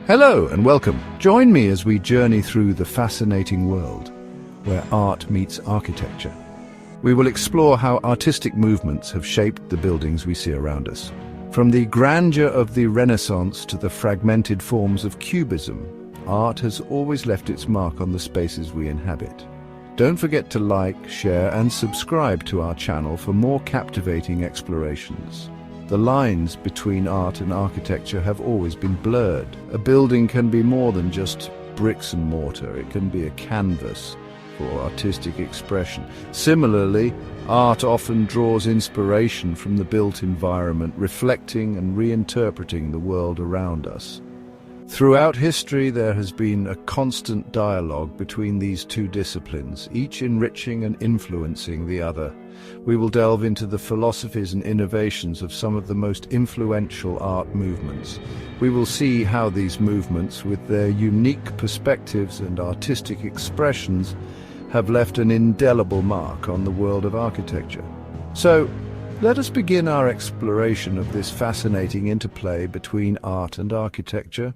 Hello and welcome. Join me as we journey through the fascinating world where art meets architecture. We will explore how artistic movements have shaped the buildings we see around us. From the grandeur of the Renaissance to the fragmented forms of Cubism, art has always left its mark on the spaces we inhabit. Don't forget to like, share and subscribe to our channel for more captivating explorations. The lines between art and architecture have always been blurred. A building can be more than just bricks and mortar. It can be a canvas for artistic expression. Similarly, art often draws inspiration from the built environment, reflecting and reinterpreting the world around us. Throughout history, there has been a constant dialogue between these two disciplines, each enriching and influencing the other. We will delve into the philosophies and innovations of some of the most influential art movements. We will see how these movements, with their unique perspectives and artistic expressions, have left an indelible mark on the world of architecture. So, let us begin our exploration of this fascinating interplay between art and architecture.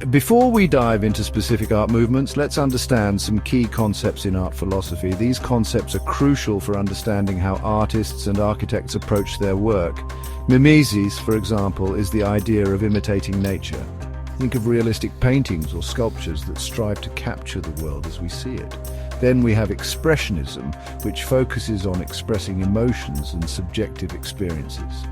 Before we dive into specific art movements, let's understand some key concepts in art philosophy. These concepts are crucial for understanding how artists and architects approach their work. Mimesis, for example, is the idea of imitating nature. Think of realistic paintings or sculptures that strive to capture the world as we see it. Then we have Expressionism, which focuses on expressing emotions and subjective experiences.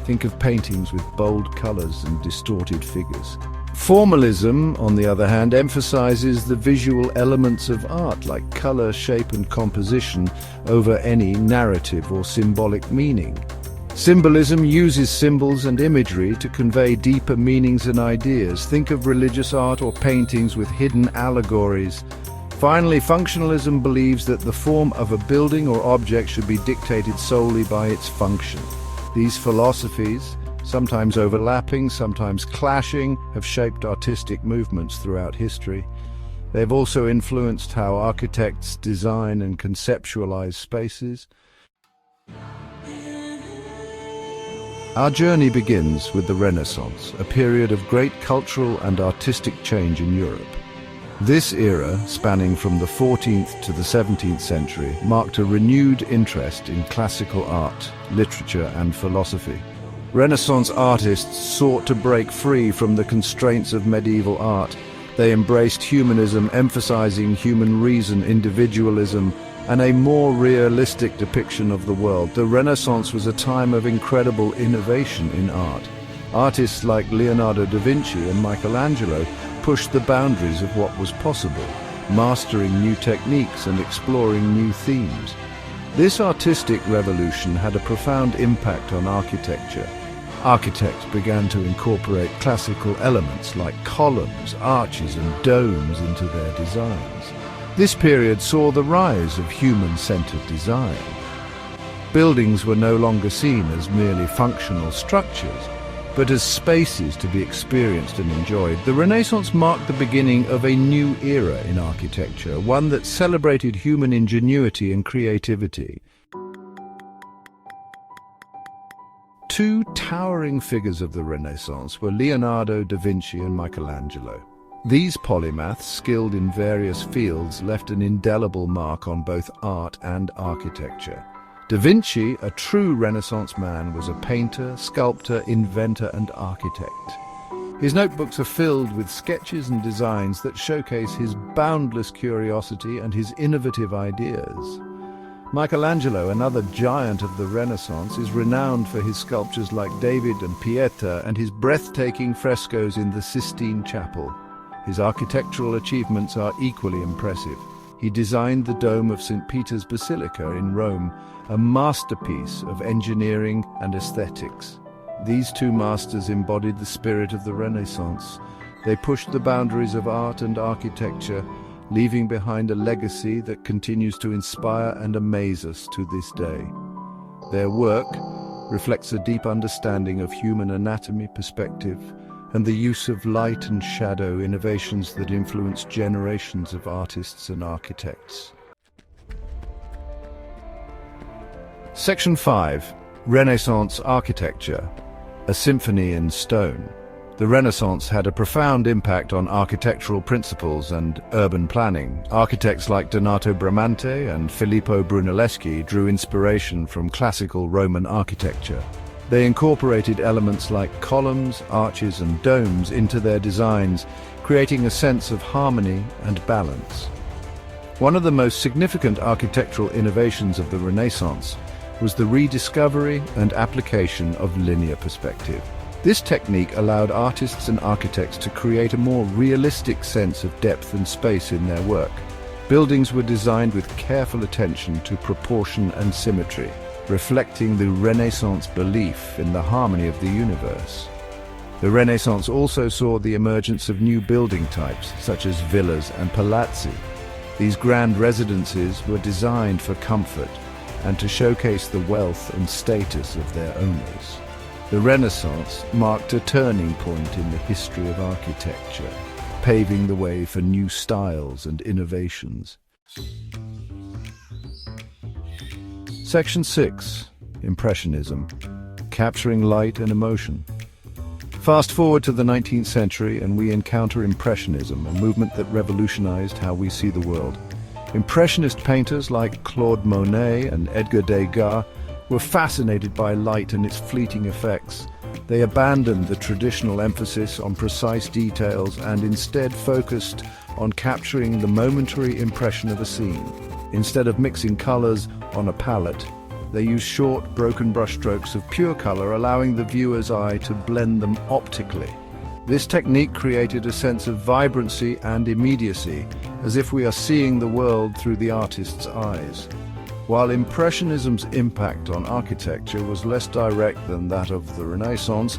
Think of paintings with bold colors and distorted figures. Formalism, on the other hand, emphasizes the visual elements of art, like color, shape and composition, over any narrative or symbolic meaning. Symbolism uses symbols and imagery to convey deeper meanings and ideas. Think of religious art or paintings with hidden allegories. Finally, functionalism believes that the form of a building or object should be dictated solely by its function. These philosophies, sometimes overlapping, sometimes clashing, have shaped artistic movements throughout history. They have also influenced how architects design and conceptualize spaces. Our journey begins with the Renaissance, a period of great cultural and artistic change in Europe. This era, spanning from the 14th to the 17th century, marked a renewed interest in classical art, literature and philosophy. Renaissance artists sought to break free from the constraints of medieval art. They embraced humanism, emphasizing human reason, individualism, and a more realistic depiction of the world. The Renaissance was a time of incredible innovation in art. Artists like Leonardo da Vinci and Michelangelo pushed the boundaries of what was possible, mastering new techniques and exploring new themes. This artistic revolution had a profound impact on architecture. Architects began to incorporate classical elements like columns, arches and domes into their designs. This period saw the rise of human-centered design. Buildings were no longer seen as merely functional structures, but as spaces to be experienced and enjoyed. The Renaissance marked the beginning of a new era in architecture, one that celebrated human ingenuity and creativity. Two towering figures of the Renaissance were Leonardo da Vinci and Michelangelo. These polymaths, skilled in various fields, left an indelible mark on both art and architecture. Da Vinci, a true Renaissance man, was a painter, sculptor, inventor and architect. His notebooks are filled with sketches and designs that showcase his boundless curiosity and his innovative ideas. Michelangelo, another giant of the Renaissance, is renowned for his sculptures like David and Pieta and his breathtaking frescoes in the Sistine Chapel. His architectural achievements are equally impressive. He designed the dome of St. Peter's Basilica in Rome, a masterpiece of engineering and aesthetics. These two masters embodied the spirit of the Renaissance. They pushed the boundaries of art and architecture, leaving behind a legacy that continues to inspire and amaze us to this day. Their work reflects a deep understanding of human anatomy, perspective, and the use of light and shadow, innovations that influence generations of artists and architects. Section 5. Renaissance Architecture. a symphony in stone. The Renaissance had a profound impact on architectural principles and urban planning. Architects like Donato Bramante and Filippo Brunelleschi drew inspiration from classical Roman architecture. They incorporated elements like columns, arches, and domes into their designs, creating a sense of harmony and balance. One of the most significant architectural innovations of the Renaissance was the rediscovery and application of linear perspective. This technique allowed artists and architects to create a more realistic sense of depth and space in their work. Buildings were designed with careful attention to proportion and symmetry, reflecting the Renaissance belief in the harmony of the universe. The Renaissance also saw the emergence of new building types, such as villas and palazzi. These grand residences were designed for comfort and to showcase the wealth and status of their owners. The Renaissance marked a turning point in the history of architecture, paving the way for new styles and innovations. Section 6. Impressionism. Capturing light and emotion. Fast forward to the 19th century and we encounter Impressionism, a movement that revolutionized how we see the world. Impressionist painters like Claude Monet and Edgar Degas were fascinated by light and its fleeting effects. They abandoned the traditional emphasis on precise details and instead focused on capturing the momentary impression of a scene. Instead of mixing colors on a palette, they used short, broken brushstrokes of pure color, allowing the viewer's eye to blend them optically. This technique created a sense of vibrancy and immediacy, as if we are seeing the world through the artist's eyes. While Impressionism's impact on architecture was less direct than that of the Renaissance,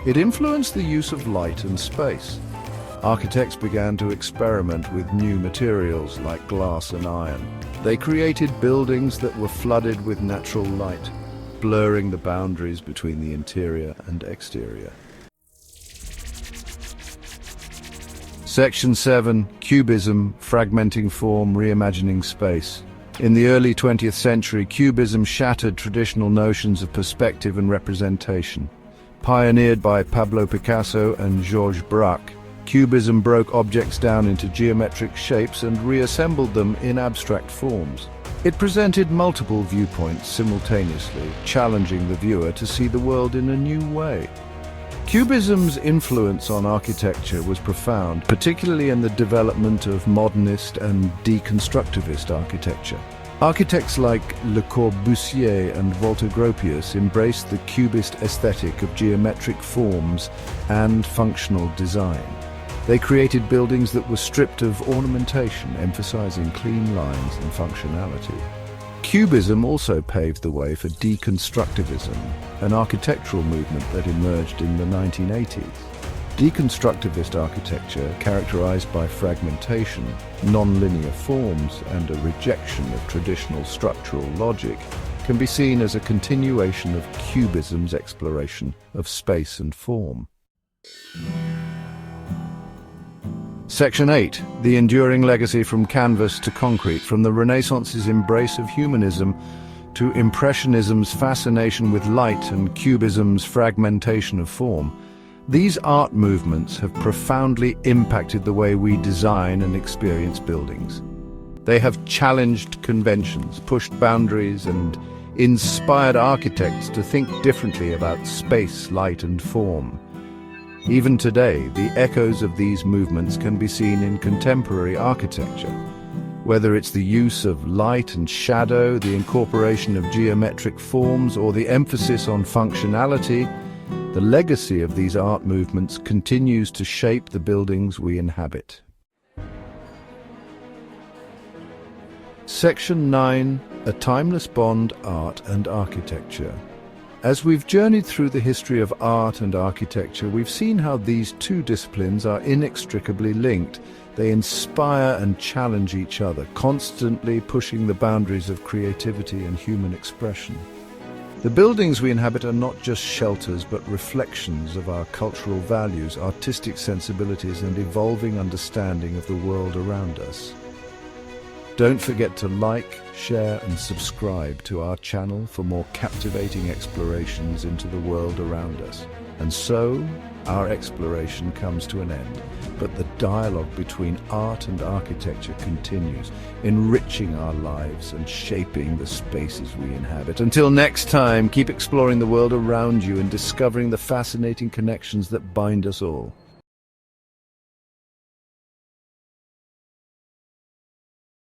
it influenced the use of light and space. Architects began to experiment with new materials like glass and iron. They created buildings that were flooded with natural light, blurring the boundaries between the interior and exterior. Section 7. Cubism, fragmenting form, reimagining space. In the early 20th century, Cubism shattered traditional notions of perspective and representation. Pioneered by Pablo Picasso and Georges Braque, Cubism broke objects down into geometric shapes and reassembled them in abstract forms. It presented multiple viewpoints simultaneously, challenging the viewer to see the world in a new way. Cubism's influence on architecture was profound, particularly in the development of modernist and deconstructivist architecture. Architects like Le Corbusier and Walter Gropius embraced the Cubist aesthetic of geometric forms and functional design. They created buildings that were stripped of ornamentation, emphasizing clean lines and functionality. Cubism also paved the way for deconstructivism, an architectural movement that emerged in the 1980s. Deconstructivist architecture, characterized by fragmentation, non-linear forms, and a rejection of traditional structural logic, can be seen as a continuation of Cubism's exploration of space and form. Section 8. The enduring legacy from canvas to concrete, from the Renaissance's embrace of humanism to Impressionism's fascination with light and Cubism's fragmentation of form. These art movements have profoundly impacted the way we design and experience buildings. They have challenged conventions, pushed boundaries, and inspired architects to think differently about space, light, and form. Even today, the echoes of these movements can be seen in contemporary architecture. Whether it's the use of light and shadow, the incorporation of geometric forms, or the emphasis on functionality, the legacy of these art movements continues to shape the buildings we inhabit. Section 9. A timeless bond, art and architecture. As we've journeyed through the history of art and architecture, we've seen how these two disciplines are inextricably linked. They inspire and challenge each other, constantly pushing the boundaries of creativity and human expression. The buildings we inhabit are not just shelters, but reflections of our cultural values, artistic sensibilities, and evolving understanding of the world around us. Don't forget to like, share and subscribe to our channel for more captivating explorations into the world around us. And so, our exploration comes to an end, but the dialogue between art and architecture continues, enriching our lives and shaping the spaces we inhabit. Until next time, keep exploring the world around you and discovering the fascinating connections that bind us all.